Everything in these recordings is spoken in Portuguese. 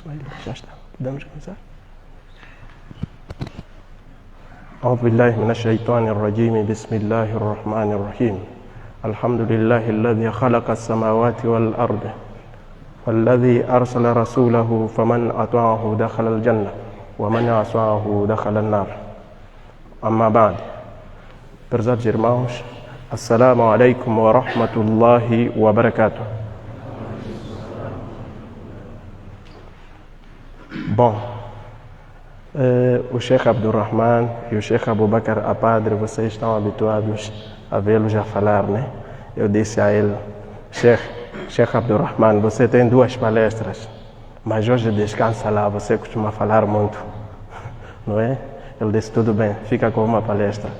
Ismail, já está. Podemos começar? أعوذ بالله من الشيطان الرجيم بسم الله الرحمن الرحيم الحمد لله الذي خلق السماوات والأرض والذي أرسل رسوله فمن أطاعه دخل الجنة ومن عصاه دخل النار أما بعد. Prezados irmãos, Assalamu alaikum wa rahmatullahi wa barakatuh. Bom, o Sheikh Abdurrahman e o Sheikh Abubakar, a padre, vocês estão habituados a vê-los a falar, né? Eu disse a ele, Sheikh Abdurrahman, você tem 2 palestras, mas hoje descansa lá, você costuma falar muito, não é? Ele disse, tudo bem, fica com uma palestra.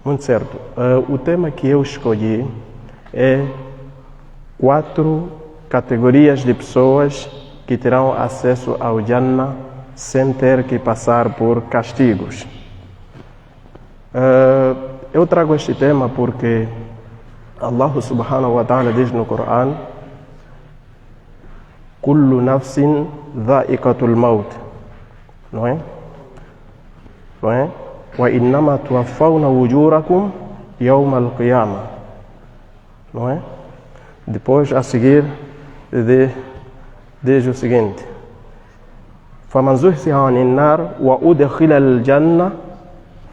Muito certo. O tema que eu escolhi é 4 categorias de pessoas que terão acesso ao Jannah sem ter que passar por castigos. Eu trago este tema porque Allah subhanahu wa ta'ala diz no Coran: Kullu nafsin dha'iqatul maut. Não é? Não é? Wa innama tuwaffawna wujurakum yawma al-qiyamah. Não é? Depois, a seguir, diz o seguinte: فَمَنْ زُحْزِحَ عَنِ النَّارِ وَأُدْخِلَ الْجَنَّةَ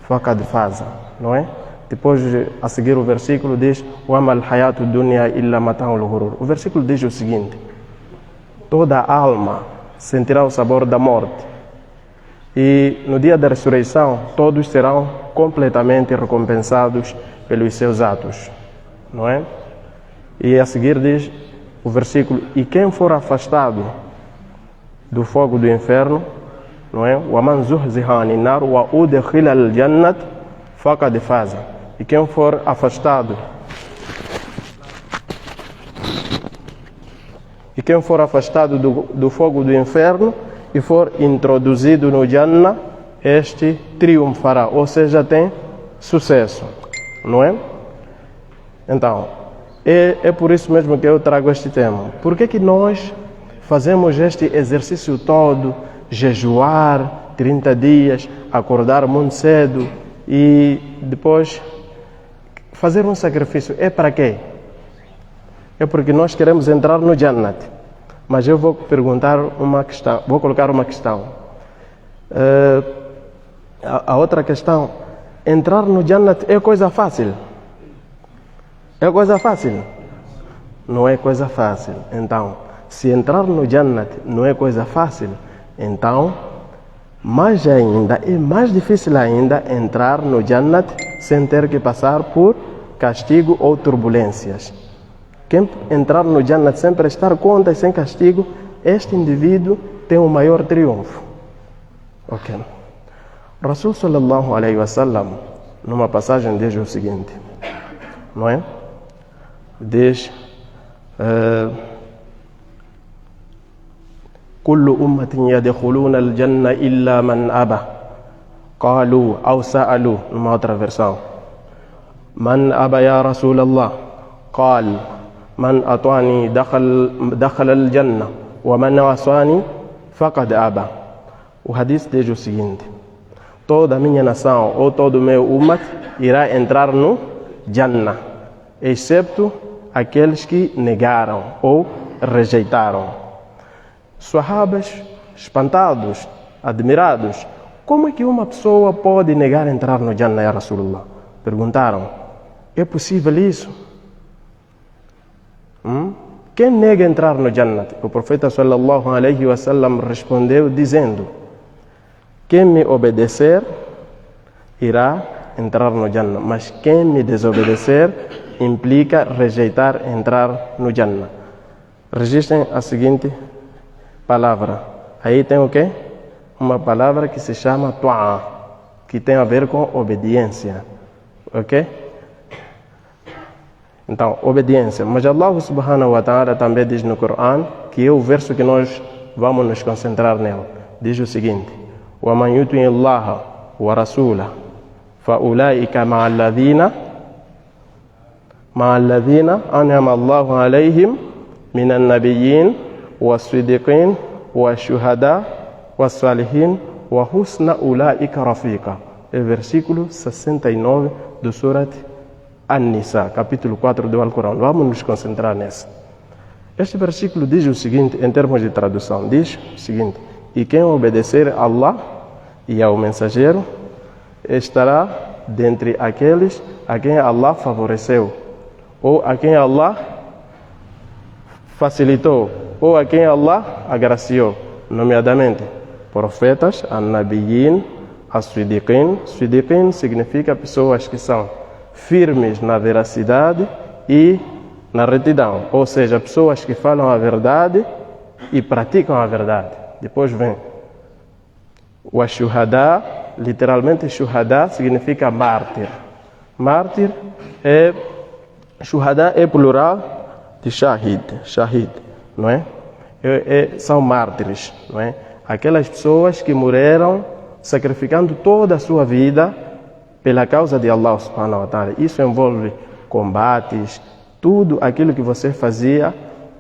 فَقَدْ فَازَ. Não é? Depois, a seguir, o versículo diz: وَمَا الْحَيَاةُ الدُّنْيَا إِلَّا مَتَاعُ الْغُرُورِ. O versículo diz o seguinte: toda alma sentirá o sabor da morte, e no dia da ressurreição todos serão completamente recompensados pelos seus atos. Não é? E a seguir diz o versículo: e quem for afastado do fogo do inferno, não é? وَمَنْ زُحْزِحَ عَنِ النَّارِ وَأُدْخِلَ الْجَنَّةَ فَقَدْ فَازَ. E quem for afastado do fogo do inferno e for introduzido no Jannah, este triunfará, ou seja, tem sucesso, não é? Então, é por isso mesmo que eu trago este tema. Por que nós fazemos este exercício todo, jejuar 30 dias, acordar muito cedo e depois fazer um sacrifício? É para quê? É porque nós queremos entrar no Jannah. Mas eu vou perguntar uma questão, vou colocar uma questão. A outra questão: entrar no Jannah é coisa fácil? É coisa fácil? Não é coisa fácil. Então, se entrar no Jannah não é coisa fácil, então, mais difícil ainda entrar no Jannah sem ter que passar por castigo ou turbulências. Quem entrar no Jannah sem prestar contas, sem castigo, este indivíduo tem o maior triunfo. Ok. Rasul sallallahu alaihi wasallam, numa passagem, diz o seguinte, não é? Diz: Kullu ummatin yadkhuluna al-jannah illa man aba. Qalu aw sa'alu, numa outra versão, Man aba ya Rasulallah? Qal من أطعني دخل الجنة ومن عصاني فقد أبى. O hadith diz o seguinte: toda a minha nação ou todo o meu umat irá entrar no Jannah, excepto aqueles que negaram ou rejeitaram. Sahabas, espantados, admirados: como é que uma pessoa pode negar entrar no Jannah, ya Rasulullah? Perguntaram: é possível isso? Quem nega entrar no Jannah? O profeta sallallahu alaihi wasallam respondeu dizendo: quem me obedecer irá entrar no Jannah, mas quem me desobedecer implica rejeitar entrar no Jannah. Registrem a seguinte palavra. Aí tem o quê? Uma palavra que se chama Tu'a, que tem a ver com obediência. Ok? Então, obediência. Mas Allah subhanahu wa ta'ala também diz no Coran, que é o verso que nós vamos nos concentrar nele. Diz o seguinte: وَمَنْ يُطِعِ اللَّهَ وَرَسُولَهُ فَأُولَئِكَ مع الذين أنعم الله عليهم من النبيين والصديقين والشهداء والصالحين وحسن أولئك رفيقا. É o versículo 69 do Surat An-Nisa, capítulo 4 do Alcorão. Vamos nos concentrar nessa. Este versículo diz o seguinte, em termos de tradução, diz o seguinte: e quem obedecer a Allah e ao mensageiro estará dentre aqueles a quem Allah favoreceu, ou a quem Allah facilitou, ou a quem Allah agraciou, nomeadamente profetas, an-nabiyyin, as-sidiqin. Sidiqin significa pessoas que são firmes na veracidade e na retidão, ou seja, pessoas que falam a verdade e praticam a verdade. Depois vem o shuhada, literalmente shuhada significa mártir. Mártir é, shuhada é plural de shahid, não é? São mártires, não é? Aquelas pessoas que morreram sacrificando toda a sua vida pela causa de Allah subhanahu wa ta'ala. Isso envolve combates, tudo aquilo que você fazia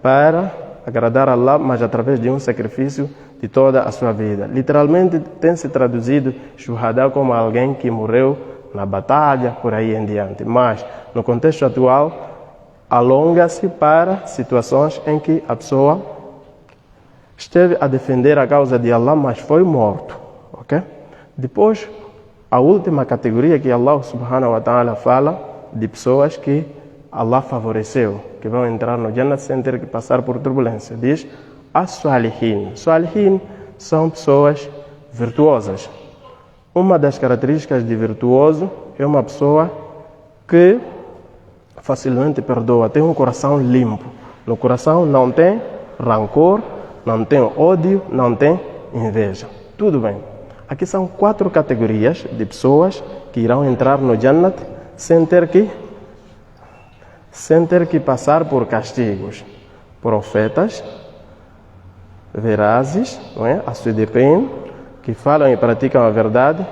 para agradar a Allah, mas através de um sacrifício de toda a sua vida. Literalmente tem se traduzido shuhada como alguém que morreu na batalha, por aí em diante. Mas no contexto atual, alonga-se para situações em que a pessoa esteve a defender a causa de Allah, mas foi morto. Okay? Depois, a última categoria que Allah subhanahu wa ta'ala fala de pessoas que Allah favoreceu, que vão entrar no Jannah sem ter que passar por turbulência. Diz as-salihin. Salihin são pessoas virtuosas. Uma das características de virtuoso é uma pessoa que facilmente perdoa, tem um coração limpo. No coração não tem rancor, não tem ódio, não tem inveja. Tudo bem. Aqui são 4 categorias de pessoas que irão entrar no Jannat sem ter que passar por castigos. Profetas verazes, não é? As-sidiqin, que falam e praticam a verdade.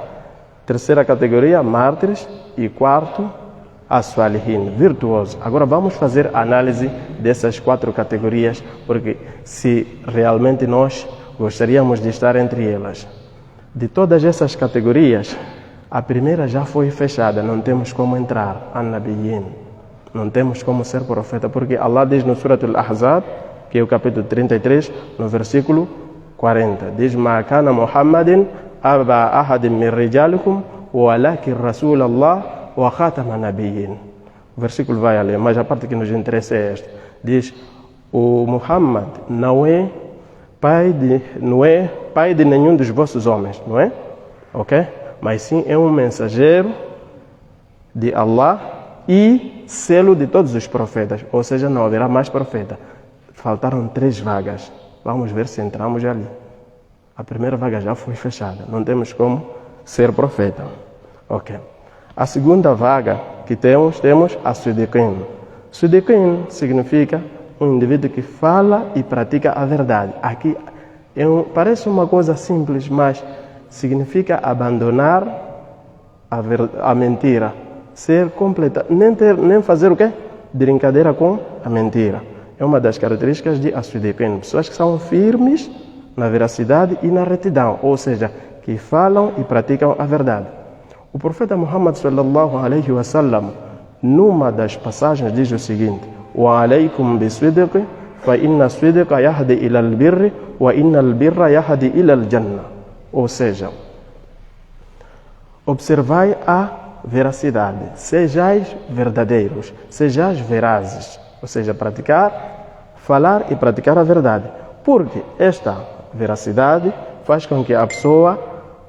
Terceira categoria, mártires. E 4, as-salihin, virtuosos. Agora vamos fazer análise dessas 4 categorias, porque se realmente nós gostaríamos de estar entre elas. De todas essas categorias, a primeira já foi fechada, não temos como entrar, an-nabiyyin. Não temos como ser profeta, porque Allah diz no Surat Al-Ahzab, que é o capítulo 33, no versículo 40, diz: "Ma kana Muhammadin aba ahadin min rijalikum, walakin Rasulallah wa khatama nabiyyin." O versículo vai ali, mas a parte que nos interessa é esta. Diz: o Muhammad não é pai de nenhum dos vossos homens, não é? Ok? Mas sim é um mensageiro de Allah e selo de todos os profetas, ou seja, não haverá mais profeta. Faltaram 3 vagas. Vamos ver se entramos ali. A primeira vaga já foi fechada, não temos como ser profeta. Ok. A segunda vaga que temos a Sidiqin. Sidiqin significa um indivíduo que fala e pratica a verdade. Aqui parece uma coisa simples, mas significa abandonar a mentira. Ser completa, nem fazer o quê? Brincadeira com a mentira. É uma das características de as-sidiqin, pessoas que são firmes na veracidade e na retidão, ou seja, que falam e praticam a verdade. O profeta Muhammad sallallahu alaihi wasallam, numa das passagens, diz o seguinte: "Wa alaykum bis-sidqi, fa inna as-sidqa yahdi ila al-birri, wa inna al-birra yahdi ila al-jannah." Ou seja, observai a veracidade, sejais verdadeiros, sejais verazes, ou seja, falar e praticar a verdade, porque esta veracidade faz com que a pessoa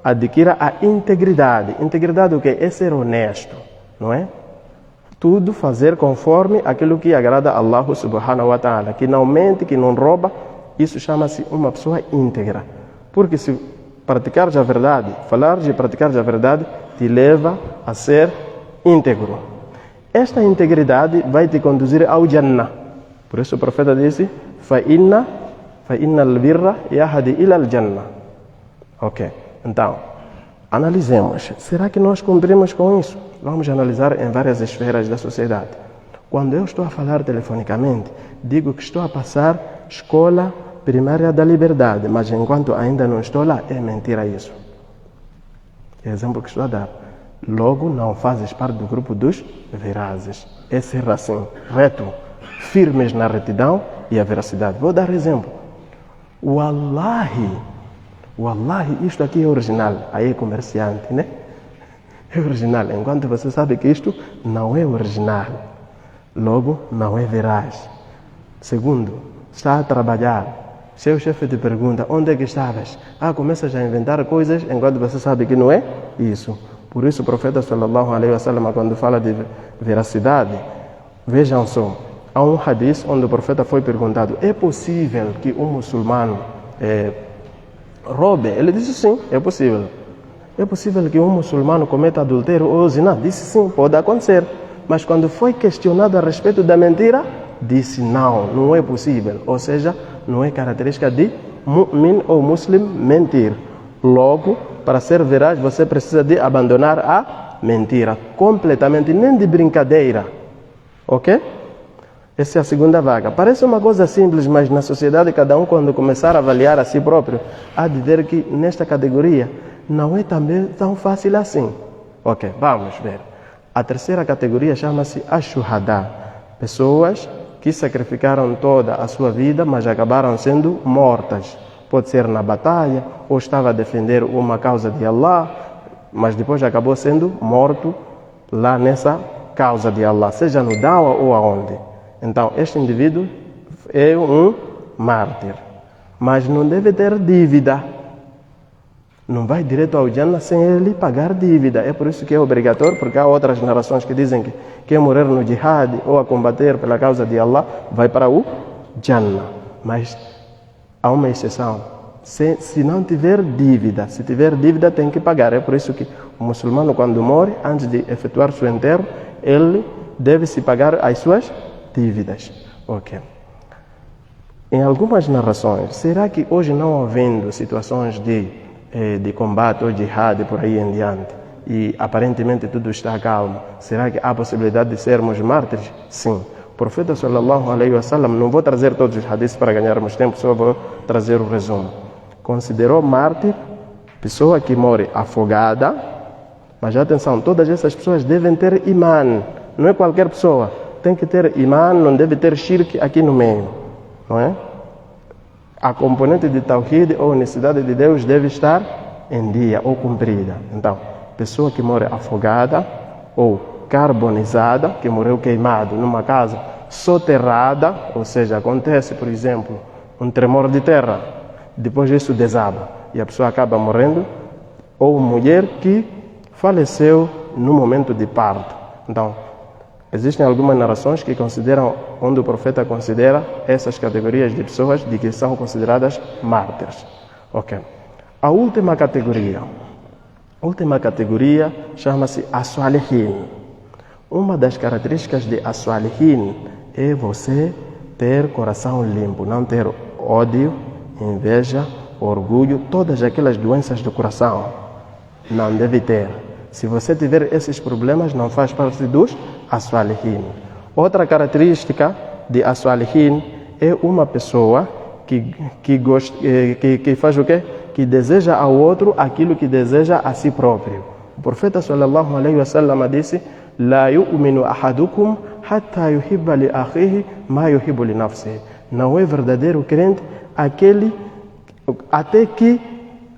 adquira a integridade. Integridade o que? É ser honesto, não é? Tudo fazer conforme aquilo que agrada a Allah subhanahu wa ta'ala, que não mente, que não rouba. Isso chama-se uma pessoa íntegra, porque se praticares a verdade, falares e praticares a verdade, te leva a ser íntegro. Esta integridade vai te conduzir ao Jannah. Por isso o profeta disse: fa inna al-birra yahdi ila al-jannah. Ok, então, analisemos. Será que nós cumprimos com isso? Vamos analisar em várias esferas da sociedade. Quando eu estou a falar telefonicamente, digo que estou a passar escola primária da liberdade, mas enquanto ainda não estou lá, é mentira isso. É o exemplo que estou a dar. Logo, não fazes parte do grupo dos verazes. É ser assim, reto, firmes na retidão e a veracidade. Vou dar exemplo. Wallahi, isto aqui é original. Aí é comerciante, né? É original. Enquanto você sabe que isto não é original. Logo, não é veraz. Segundo, está a trabalhar. Seu chefe te pergunta, onde é que estavas? Começas a inventar coisas enquanto você sabe que não é isso. Por isso o profeta sallallahu alaihi wasallam, quando fala de veracidade, vejam só, há um hadith onde o profeta foi perguntado, é possível que um muçulmano roube? Ele disse sim, é possível. É possível que um muçulmano cometa adultério ou zina? Disse sim, pode acontecer. Mas quando foi questionado a respeito da mentira, disse não é possível. Ou seja, não é característica de mu'min ou muslim mentir. Logo, para ser veraz, você precisa de abandonar a mentira completamente, nem de brincadeira. Ok? Essa é a segunda vaga. Parece uma coisa simples, mas na sociedade, cada um, quando começar a avaliar a si próprio, há de ver que nesta categoria não é também tão fácil assim. Ok, vamos ver. A terceira categoria chama-se Ash-Shuhada. Pessoas que sacrificaram toda a sua vida, mas acabaram sendo mortas. Pode ser na batalha, ou estava a defender uma causa de Allah, mas depois acabou sendo morto lá nessa causa de Allah, seja no Dawa ou aonde. Então, este indivíduo é um mártir, mas não deve ter dívida. Não vai direto ao Jannah sem ele pagar dívida. É por isso que é obrigatório, porque há outras narrações que dizem que quem morrer no jihad ou a combater pela causa de Allah vai para o Jannah. Mas há uma exceção. Se não tiver dívida, se tiver dívida tem que pagar. É por isso que o muçulmano, quando morre, antes de efetuar seu enterro, ele deve se pagar as suas dívidas. Ok. Em algumas narrações, será que hoje não havendo situações de combate ou jihad por aí em diante, e aparentemente tudo está calmo, será que há possibilidade de sermos mártires? Sim. O profeta sallallahu alaihi wasallam, não vou trazer todos os hadiths para ganharmos tempo, só vou trazer o resumo. Considerou mártir pessoa que morre afogada, mas atenção, todas essas pessoas devem ter imã, não é qualquer pessoa, tem que ter imã, não deve ter shirk aqui no meio, não é? A componente de Tawhid ou necessidade de Deus deve estar em dia ou cumprida. Então, pessoa que morre afogada ou carbonizada, que morreu queimado numa casa soterrada, ou seja, acontece, por exemplo, um tremor de terra, depois isso desaba e a pessoa acaba morrendo, ou mulher que faleceu no momento de parto. Então, existem algumas narrações que consideram, onde o profeta considera essas categorias de pessoas de que são consideradas mártires. Ok. A última categoria chama-se As-Salihin. Uma das características de As-Salihin é você ter coração limpo, não ter ódio, inveja, orgulho, todas aquelas doenças do coração. Não deve ter. Se você tiver esses problemas, não faz parte dos As-Salihin. Outra característica de As-Salihin é uma pessoa que faz o quê? Que deseja ao outro aquilo que deseja a si próprio. O profeta sallallahu alaihi wasallam disse: "La yu'minu ahadukum hatta yuhibba li akhihi ma yuhibbu li nafsihi." Não é verdadeiro crente aquele até que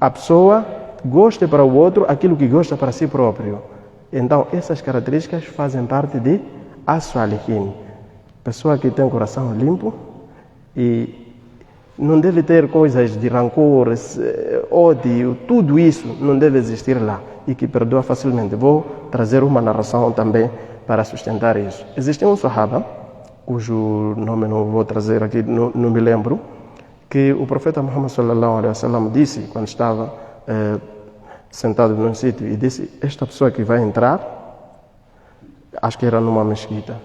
a pessoa goste para o outro aquilo que gosta para si próprio. Então, essas características fazem parte de As-Salihin. Pessoa que tem o coração limpo e não deve ter coisas de rancor, ódio, tudo isso não deve existir lá e que perdoa facilmente. Vou trazer uma narração também para sustentar isso. Existe um sahaba, cujo nome não vou trazer aqui, não me lembro, que o profeta Muhammad sallallahu alaihi wasallam disse quando estava sentado num sítio e disse: esta pessoa que vai entrar, acho que era numa mesquita,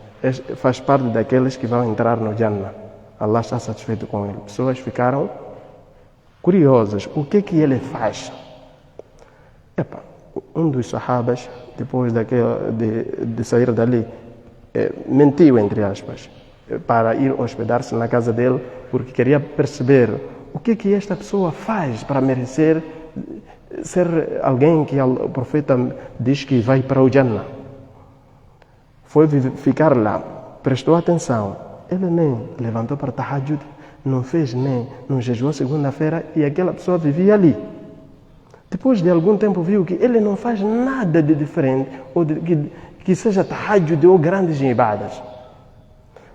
faz parte daqueles que vão entrar no Jannah. Allah está satisfeito com ele. Pessoas ficaram curiosas. O que ele faz? Um dos sahabas, depois de sair dali, mentiu, entre aspas, para ir hospedar-se na casa dele, porque queria perceber o que esta pessoa faz para merecer ser alguém que o profeta diz que vai para o Jannah. Foi ficar lá, prestou atenção. Ele nem levantou para Tahajjud, não fez nem, não jejuou segunda-feira e aquela pessoa vivia ali. Depois de algum tempo viu que ele não faz nada de diferente ou que seja Tahajjud ou grandes ibadas.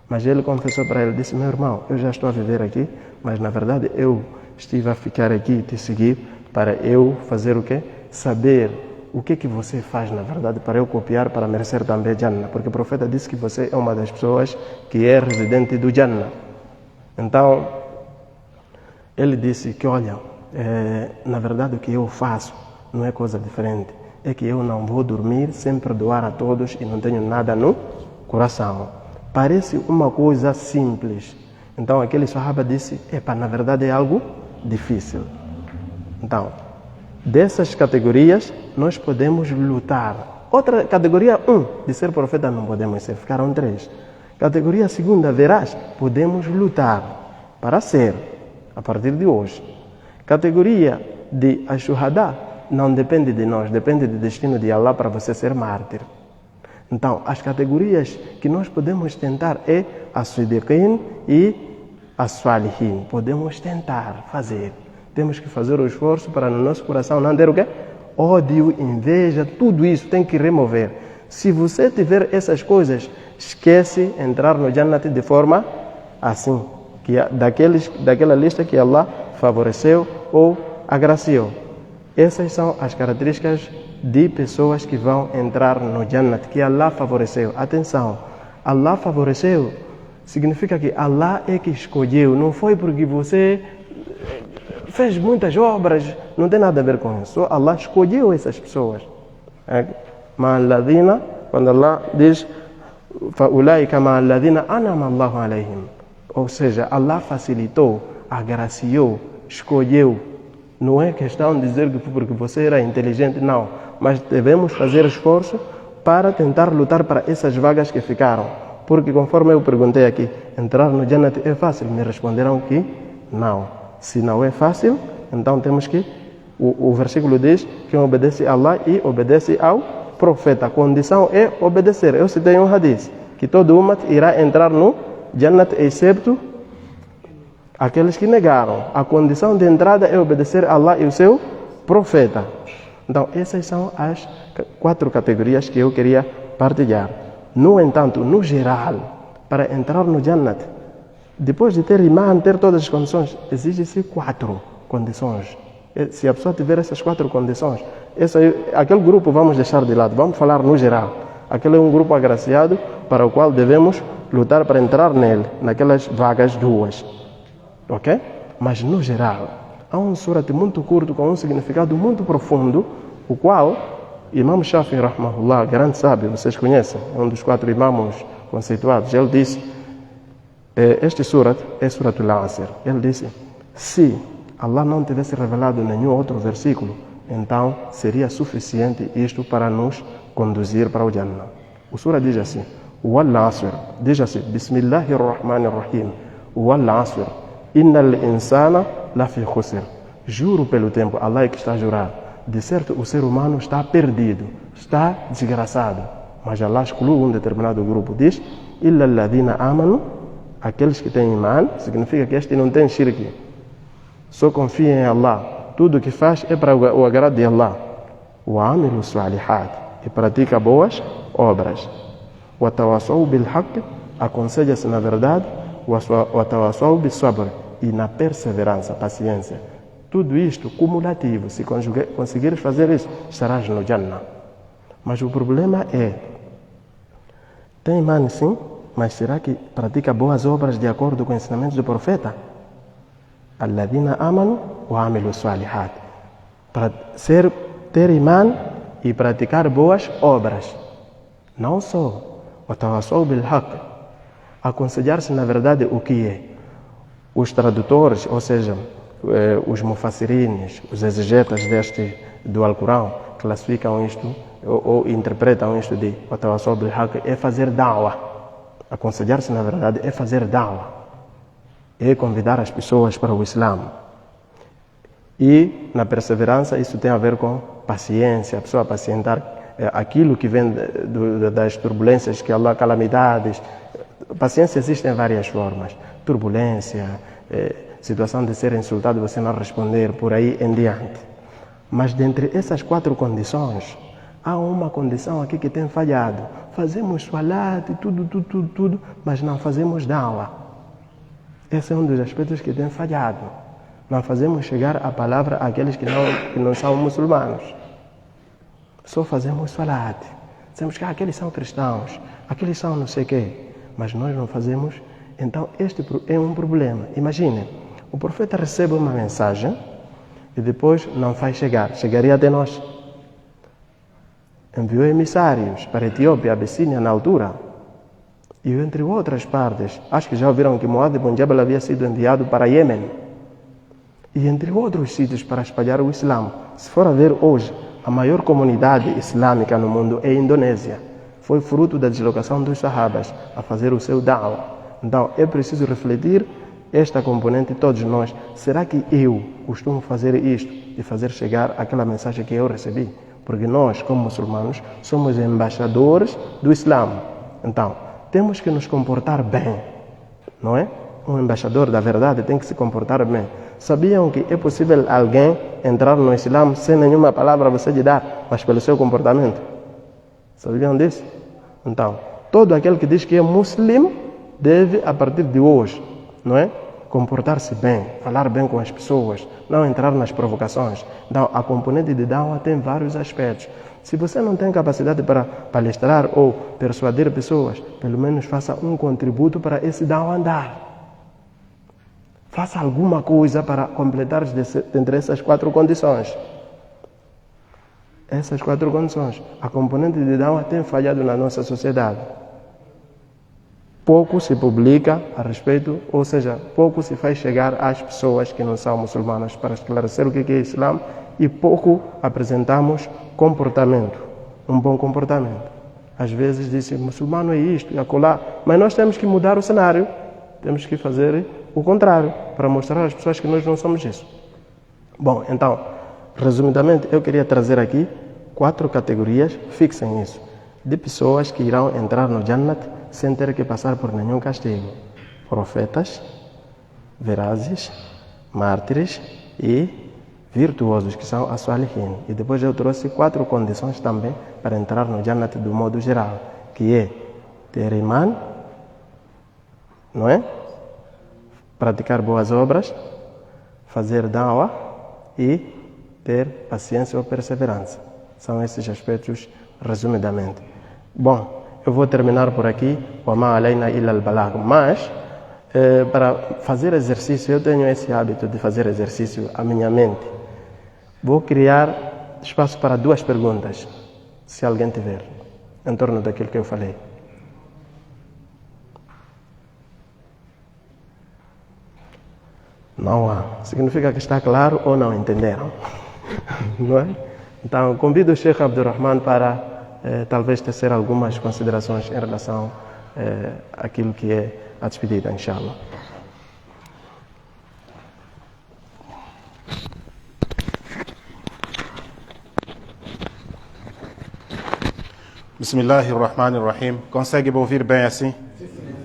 Mas ele confessou para ele, disse, meu irmão, eu já estou a viver aqui, mas na verdade eu estive a ficar aqui e te seguir para eu fazer o quê? Saber o que você faz na verdade para eu copiar, para merecer também Jannah. Porque o profeta disse que você é uma das pessoas que é residente do Jannah. Então, ele disse que, olha, na verdade o que eu faço não é coisa diferente. É que eu não vou dormir sem perdoar a todos e não tenho nada no coração. Parece uma coisa simples. Então aquele sahaba disse, na verdade é algo difícil. Então, dessas categorias nós podemos lutar. Outra categoria 1, de ser profeta não podemos ser, ficaram 3. Categoria 2, verás, podemos lutar para ser, a partir de hoje. Categoria de Ashuhada não depende de nós, depende do destino de Allah para você ser mártir. Então, as categorias que nós podemos tentar é As-Sidiqin e As-Salihin. Podemos tentar fazer. Temos que fazer o esforço para no nosso coração não ter o quê? Ódio, inveja, tudo isso tem que remover. Se você tiver essas coisas, esquece entrar no Jannat de forma assim, que daquela lista que Allah favoreceu ou agraciou. Essas são as características de pessoas que vão entrar no Jannat, que Allah favoreceu. Atenção, Allah favoreceu significa que Allah é que escolheu, não foi porque você fez muitas obras, não tem nada a ver com isso. Allah escolheu essas pessoas. Quando Allah diz فَأُولَٰئِكَ مَعَ الَّذِينَ أَنْعَمَ اللَّهُ عَلَيْهِمْ. Ou seja, Allah facilitou, agraciou, escolheu. Não é questão de dizer que porque você era inteligente, não. Mas devemos fazer esforço para tentar lutar para essas vagas que ficaram. Porque conforme eu perguntei aqui, entrar no Jannat é fácil? Me responderam que não. Se não é fácil, então temos que... O versículo diz que obedece a Allah e obedece ao profeta. A condição é obedecer. Eu citei um hadith, que todo umat irá entrar no Jannat, excepto aqueles que negaram. A condição de entrada é obedecer a Allah e o seu profeta. Então, essas são as 4 categorias que eu queria partilhar. No entanto, no geral, para entrar no Jannat, depois de ter imã, ter todas as condições, exige-se 4 condições. Se a pessoa tiver essas 4 condições, aquele grupo vamos deixar de lado, vamos falar no geral. Aquele é um grupo agraciado para o qual devemos lutar para entrar nele, naquelas vagas 2. Ok? Mas no geral, há um surat muito curto com um significado muito profundo, o qual Imam Shafi'i rahmahullah, grande sábio, vocês conhecem, é um dos 4 imãos conceituados. Ele disse, este surat é Suratul Asr. Ele disse, se Allah não tivesse revelado nenhum outro versículo, então seria suficiente isto para nos conduzir para o Jannah. O surat diz assim, Wal Asr, diz assim, Bismillahirrahmanirrahim, Wal Asr, Innal insana lafi khusr. Juro pelo tempo, Allah é que está a jurar. De certo, o ser humano está perdido, está desgraçado. Mas Allah exclui um determinado grupo. Diz, Illa alladhina amanu, aqueles que têm imã, significa que este não tem shirk. Só confia em Allah. Tudo que faz é para o agrado de Allah. Wa amilu salihat, e pratica boas obras. Wa tawassaw bil haqq, aconselha-se na verdade. Wa tawassaw bis sabr, e na perseverança, paciência. Tudo isto cumulativo. Se conseguires fazer isso, estarás no Jannah. Mas o problema é, tem imã sim, mas será que pratica boas obras de acordo com os ensinamentos do profeta? Alladhina amanu wa amilu salihat. Para ter imã e praticar boas obras. Não só. Wa tawassaw bil haqq, aconselhar-se na verdade o que é. Os tradutores, ou seja, os mufassirines, os exegetas do Alcorão, classificam isto ou interpretam isto de Watawassaw bil haqq, é fazer da'wah. Aconselhar-se na verdade é fazer da'wah, é convidar as pessoas para o Islã. E na perseverança isso tem a ver com paciência, a pessoa pacientar aquilo que vem das turbulências, que Allah, calamidades. Paciência existe em várias formas. Turbulência, situação de ser insultado e você não responder, por aí em diante. Mas dentre essas 4 condições, há uma condição aqui que tem falhado. Fazemos salat, tudo, mas não fazemos da'wah. Esse é um dos aspectos que tem falhado. Não fazemos chegar a palavra àqueles que não são muçulmanos. Só fazemos salat. Dizemos que aqueles são cristãos, aqueles são não sei o quê. Mas nós não fazemos. Então este é um problema. Imagine, o profeta recebe uma mensagem e depois não faz chegar. Chegaria até nós. Enviou emissários para a Etiópia, Abissínia na altura. E entre outras partes, acho que já ouviram que Muad ibn Jabal havia sido enviado para Iêmen. E entre outros sítios para espalhar o Islã. Se for a ver hoje, a maior comunidade islâmica no mundo é a Indonésia. Foi fruto da deslocação dos sahabas a fazer o seu da'wah. Então é preciso refletir esta componente todos nós. Será que eu costumo fazer isto e fazer chegar aquela mensagem que eu recebi? Porque nós, como muçulmanos, somos embaixadores do Islã. Então, temos que nos comportar bem, não é? Um embaixador da verdade tem que se comportar bem. Sabiam que é possível alguém entrar no Islã sem nenhuma palavra você lhe dar, mas pelo seu comportamento? Sabiam disso? Então, todo aquele que diz que é muçulmano deve, a partir de hoje, não é? Comportar-se bem, falar bem com as pessoas, não entrar nas provocações. Então, a componente de da'wah tem vários aspectos. Se você não tem capacidade para palestrar ou persuadir pessoas, pelo menos faça um contributo para esse da'wah andar. Faça alguma coisa para completar entre essas 4 condições. Essas 4 condições. A componente de da'wah tem falhado na nossa sociedade. Pouco se publica a respeito, ou seja, pouco se faz chegar às pessoas que não são muçulmanas para esclarecer o que é Islã e pouco apresentamos comportamento, um bom comportamento. Às vezes dizem, muçulmano é isto e acolá, mas nós temos que mudar o cenário, temos que fazer o contrário, para mostrar às pessoas que nós não somos isso. Bom, então, resumidamente, eu queria trazer aqui 4 categorias, fixem isso, de pessoas que irão entrar no Jannat sem ter que passar por nenhum castigo. Profetas, verazes, mártires e virtuosos, que são as-salihin. E depois eu trouxe 4 condições também para entrar no Jannat do modo geral, que é ter imã, não é? Praticar boas obras, fazer da'wah e ter paciência ou perseverança. São esses aspectos, resumidamente. Bom, eu vou terminar por aqui, mas para fazer exercício, eu tenho esse hábito de fazer exercício à minha mente. Vou criar espaço para 2 perguntas, se alguém tiver, em torno daquilo que eu falei. Não há. Significa que está claro ou não entenderam. Não é? Então, convido o Sheikh Abdurrahman para talvez tecer algumas considerações em relação àquilo que é a despedida, inshallah. Bismillahirrahmanirrahim. Consegue me ouvir bem assim?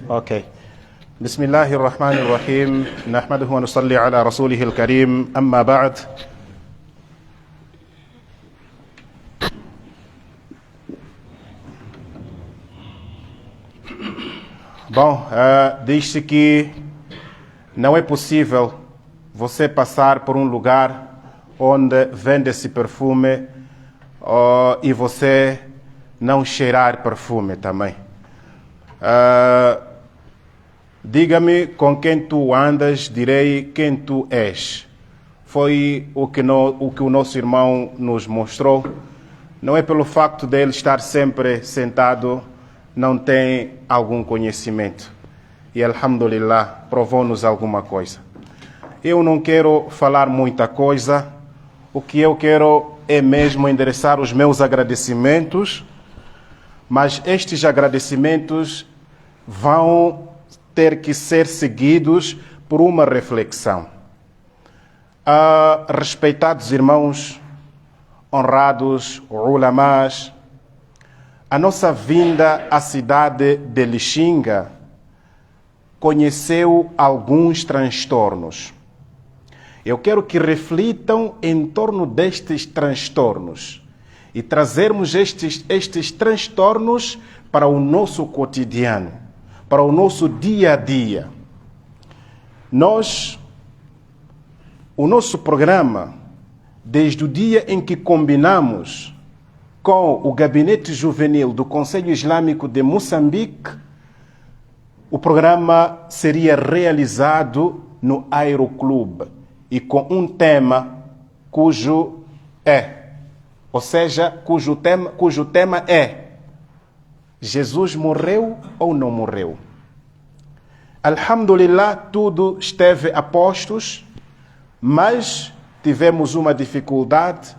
Ok. Bismillahirrahmanirrahim. Nahmaduhu wa nusalli ala rasulihil karim. Amma ba'd. Bom, diz-se que não é possível você passar por um lugar onde vende esse perfume e você não cheirar perfume também. Diga-me com quem tu andas, direi quem tu és. Foi o que o nosso irmão nos mostrou. Não é pelo facto de ele estar sempre sentado, não tem algum conhecimento. E, alhamdulillah, provou-nos alguma coisa. Eu não quero falar muita coisa. O que eu quero é mesmo endereçar os meus agradecimentos, mas estes agradecimentos vão ter que ser seguidos por uma reflexão. Respeitados irmãos, honrados ulamás, a nossa vinda à cidade de Lixinga conheceu alguns transtornos. Eu quero que reflitam em torno destes transtornos e trazermos estes transtornos para o nosso cotidiano, para o nosso dia a dia. O nosso programa, desde o dia em que combinamos com o Gabinete Juvenil do Conselho Islâmico de Moçambique, o programa seria realizado no Aeroclube e com um tema cujo tema é: Jesus morreu ou não morreu? Alhamdulillah, tudo esteve a postos, mas tivemos uma dificuldade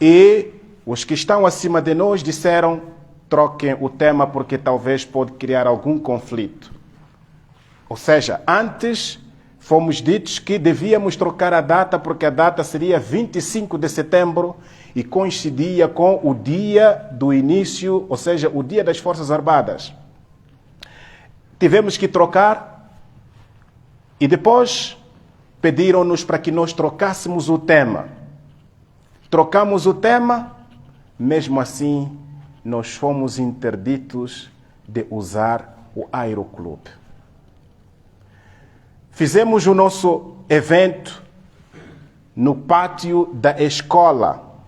e os que estão acima de nós disseram: troquem o tema porque talvez pode criar algum conflito. Ou seja, antes fomos ditos que devíamos trocar a data porque a data seria 25 de setembro e coincidia com o dia do início, ou seja, o dia das Forças Armadas. Tivemos que trocar e depois pediram-nos para que nós trocássemos o tema. Trocamos o tema, mesmo assim nós fomos interditos de usar o Aeroclube. Fizemos o nosso evento no pátio da escola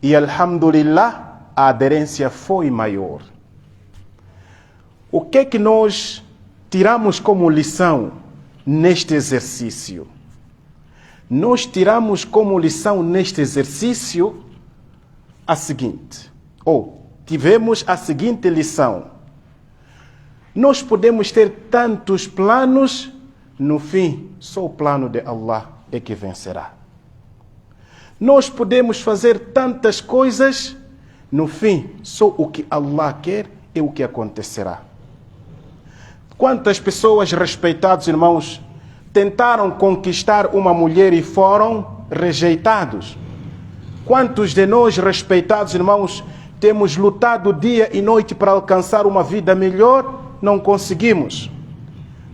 e, alhamdulillah, a aderência foi maior. O que é que nós tiramos como lição neste exercício? Nós tiramos como lição neste exercício a seguinte, tivemos a seguinte lição: nós podemos ter tantos planos, no fim, só o plano de Allah é que vencerá. Nós podemos fazer tantas coisas, no fim, só o que Allah quer é o que acontecerá. Quantas pessoas, respeitados irmãos, tentaram conquistar uma mulher e foram rejeitados? Quantos de nós, respeitados irmãos, temos lutado dia e noite para alcançar uma vida melhor? Não conseguimos.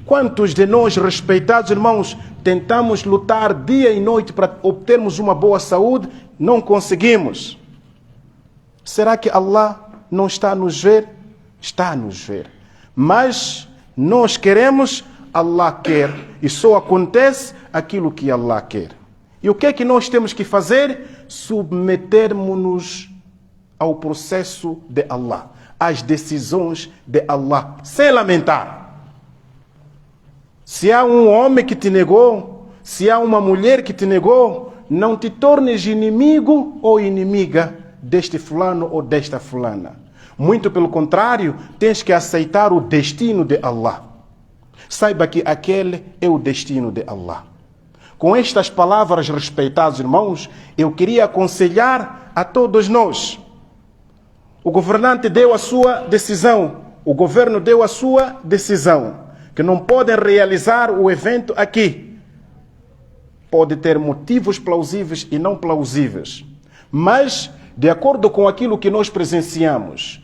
Quantos de nós, respeitados irmãos, tentamos lutar dia e noite para obtermos uma boa saúde? Não conseguimos. Será que Allah não está a nos ver? Está a nos ver. Mas nós queremos, Allah quer. E só acontece aquilo que Allah quer. E o que é que nós temos que fazer? Submetermos-nos ao processo de Allah, às decisões de Allah, sem lamentar. Se há um homem que te negou, se há uma mulher que te negou, não te tornes inimigo ou inimiga deste fulano ou desta fulana. Muito pelo contrário, tens que aceitar o destino de Allah. Saiba que aquele é o destino de Allah. Com estas palavras, respeitados irmãos, eu queria aconselhar a todos nós. O governante deu a sua decisão, o governo deu a sua decisão, que não podem realizar o evento aqui. Pode ter motivos plausíveis e não plausíveis. Mas, de acordo com aquilo que nós presenciamos,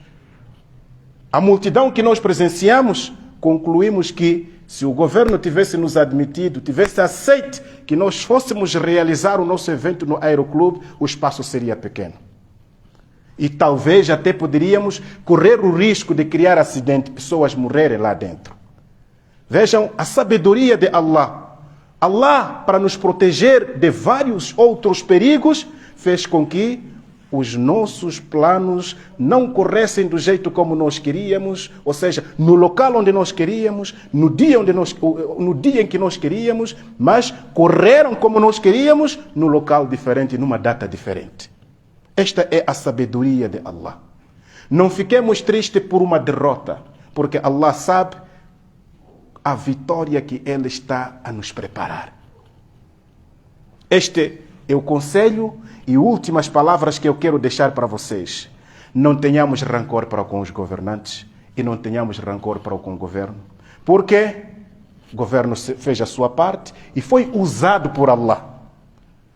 a multidão que nós presenciamos, concluímos que se o governo tivesse nos admitido, tivesse aceito que nós fôssemos realizar o nosso evento no Aeroclube, o espaço seria pequeno. E talvez até poderíamos correr o risco de criar acidente, pessoas morrerem lá dentro. Vejam a sabedoria de Allah. Allah, para nos proteger de vários outros perigos, fez com que os nossos planos não corressem do jeito como nós queríamos, ou seja, no local onde nós queríamos, no dia em que nós queríamos, mas correram como nós queríamos, no local diferente, numa data diferente. Esta é a sabedoria de Allah. Não fiquemos tristes por uma derrota, porque Allah sabe a vitória que Ele está a nos preparar. Este é o conselho e últimas palavras que eu quero deixar para vocês. Não tenhamos rancor para com os governantes e não tenhamos rancor para com o governo, porque o governo fez a sua parte e foi usado por Allah.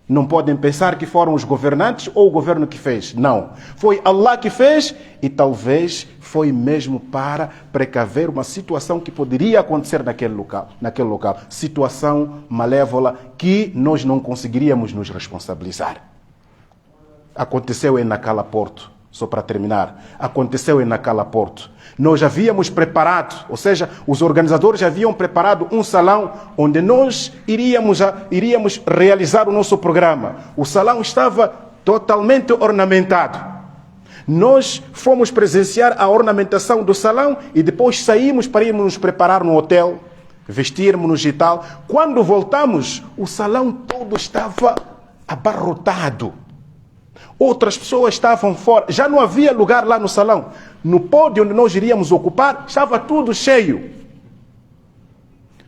Não podem pensar que foram os governantes ou o governo que fez. Não. Foi Allah que fez e talvez foi mesmo para precaver uma situação que poderia acontecer naquele local. Situação malévola que nós não conseguiríamos nos responsabilizar. Aconteceu em Nacala Porto. Só para terminar. Aconteceu em Nacala Porto. Nós havíamos preparado, ou seja, os organizadores haviam preparado um salão onde nós iríamos realizar o nosso programa. O salão estava totalmente ornamentado. Nós fomos presenciar a ornamentação do salão e depois saímos para irmos nos preparar no hotel, vestirmos-nos e tal. Quando voltamos, o salão todo estava abarrotado. Outras pessoas estavam fora. Já não havia lugar lá no salão. No pódio onde nós iríamos ocupar, estava tudo cheio.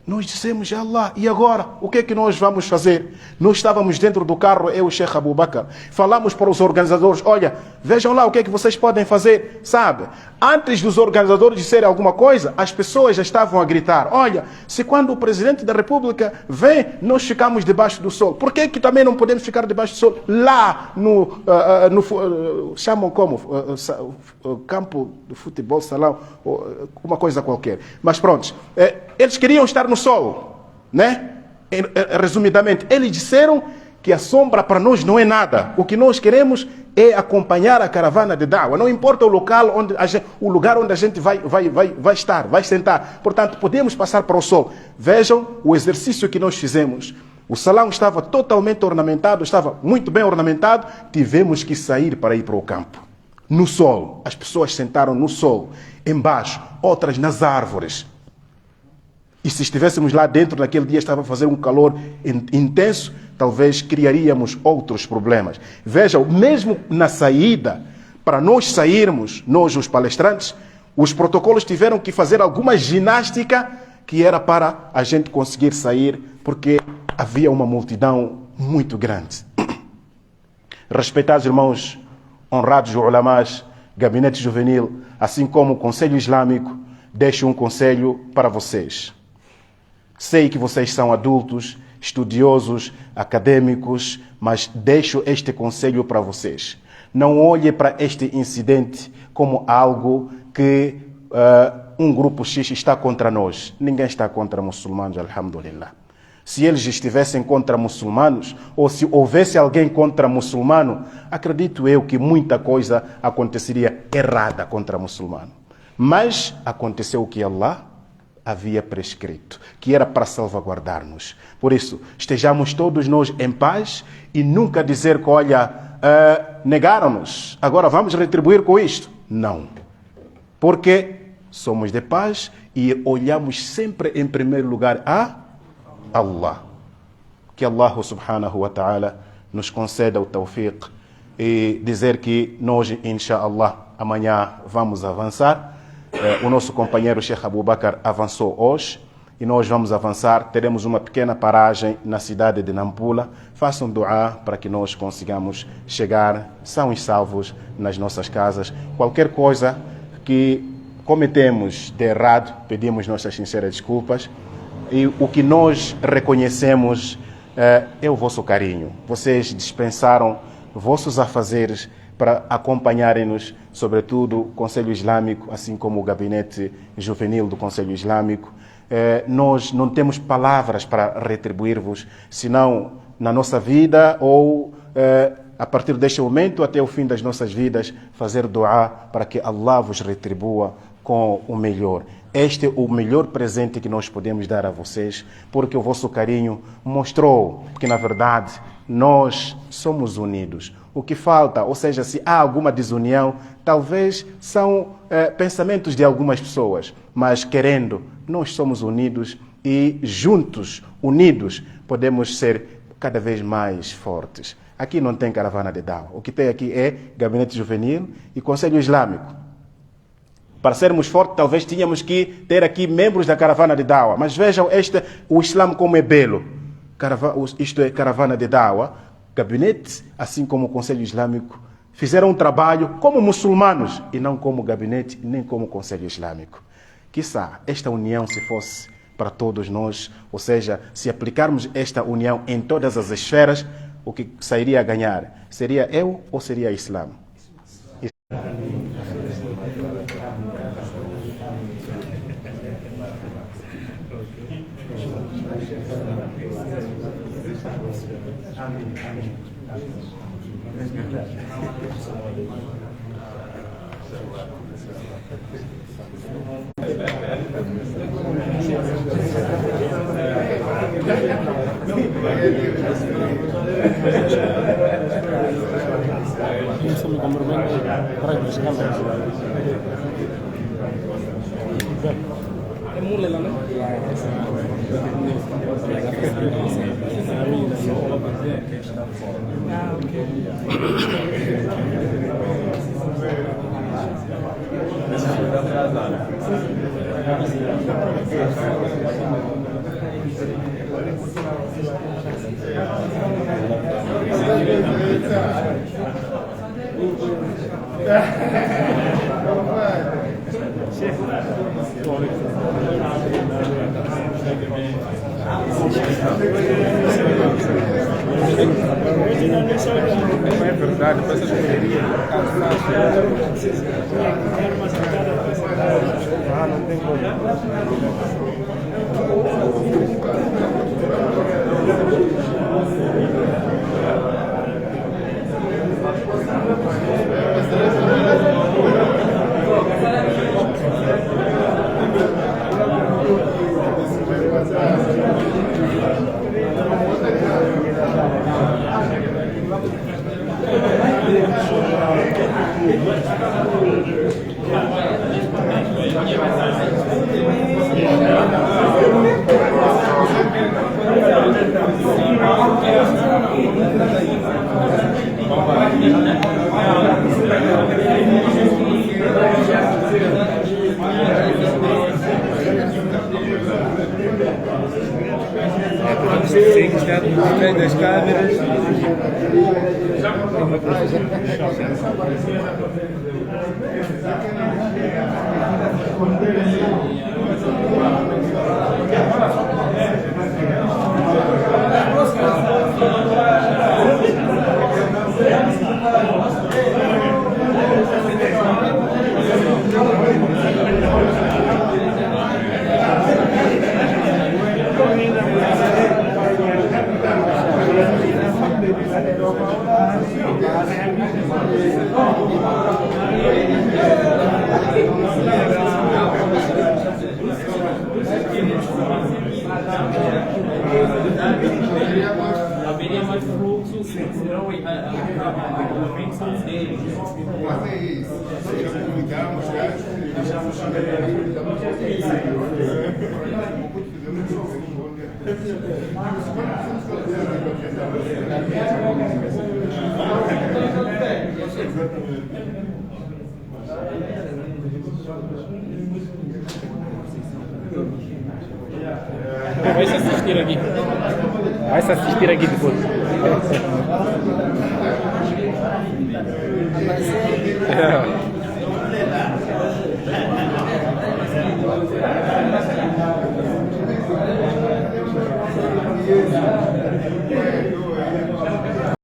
Nós dissemos, ya Allah, e agora? O que é que nós vamos fazer? Nós estávamos dentro do carro, eu e o Sheikh Abu Bakr. Falamos para os organizadores, olha, vejam lá o que é que vocês podem fazer. Sabe, antes dos organizadores disserem alguma coisa, as pessoas já estavam a gritar, olha, se quando o Presidente da República vem, nós ficamos debaixo do sol. Por que é que também não podemos ficar debaixo do sol? Lá chamam como? Campo de futebol, salão, uma coisa qualquer. Mas pronto, eles queriam estar no sol, né? Resumidamente, eles disseram que a sombra para nós não é nada. O que nós queremos é acompanhar a caravana de Da'wah. Não importa o local o lugar onde a gente vai estar, vai sentar. Portanto, podemos passar para o sol. Vejam o exercício que nós fizemos. O salão estava totalmente ornamentado, estava muito bem ornamentado. Tivemos que sair para ir para o campo. No sol. As pessoas sentaram no sol, embaixo, outras nas árvores. E se estivéssemos lá dentro naquele dia, estava a fazer um calor intenso, talvez criaríamos outros problemas. Vejam, mesmo na saída, para nós sairmos, nós os palestrantes, os protocolos tiveram que fazer alguma ginástica que era para a gente conseguir sair, porque havia uma multidão muito grande. Respeitados irmãos, honrados ulamás, gabinete juvenil, assim como o Conselho Islâmico, deixo um conselho para vocês. Sei que vocês são adultos, estudiosos, acadêmicos, mas deixo este conselho para vocês. Não olhe para este incidente como algo que um grupo X está contra nós. Ninguém está contra muçulmanos, alhamdulillah. Se eles estivessem contra muçulmanos, ou se houvesse alguém contra muçulmano, acredito eu que muita coisa aconteceria errada contra muçulmano. Mas aconteceu o que Allah havia prescrito, que era para salvaguardar-nos. Por isso, estejamos todos nós em paz e nunca dizer que, olha, negaram-nos, agora vamos retribuir com isto. Não. Porque somos de paz e olhamos sempre em primeiro lugar a Allah. Que Allah subhanahu wa ta'ala nos conceda o tawfiq e dizer que nós, inshallah, amanhã vamos avançar. O nosso companheiro Sheikh Abu Bakr avançou hoje e nós vamos avançar. Teremos uma pequena paragem na cidade de Nampula. Façam dua para que nós consigamos chegar são e salvos nas nossas casas. Qualquer coisa que cometemos de errado, pedimos nossas sinceras desculpas. E o que nós reconhecemos é o vosso carinho. Vocês dispensaram vossos afazeres para acompanharem-nos, sobretudo o Conselho Islâmico, assim como o Gabinete Juvenil do Conselho Islâmico. Nós não temos palavras para retribuir-vos, senão na nossa vida ou a partir deste momento até o fim das nossas vidas, fazer dua para que Allah vos retribua com o melhor. Este é o melhor presente que nós podemos dar a vocês, porque o vosso carinho mostrou que, na verdade, nós somos unidos. O que falta, ou seja, se há alguma desunião, talvez são pensamentos de algumas pessoas, mas querendo, nós somos unidos e juntos, unidos, podemos ser cada vez mais fortes. Aqui não tem caravana de Da'wah. O que tem aqui é Gabinete Juvenil e Conselho Islâmico. Para sermos fortes, talvez tínhamos que ter aqui membros da caravana de Da'wah. Mas vejam o Islã como é belo. Isto é caravana de Da'wah. Gabinete, assim como o Conselho Islâmico, fizeram um trabalho como muçulmanos e não como gabinete, nem como Conselho Islâmico. Quiçá esta união se fosse para todos nós, ou seja, se aplicarmos esta união em todas as esferas, o que sairia a ganhar? Seria eu ou seria Islã? É verdade, mas essa correria não tem Sim, está por trás das câmeras. Haveria mais fluxo, senão a deles. Mas é isso. Já comunicamos, deixamos Vai se assistir aqui. Vai se assistir aqui depois.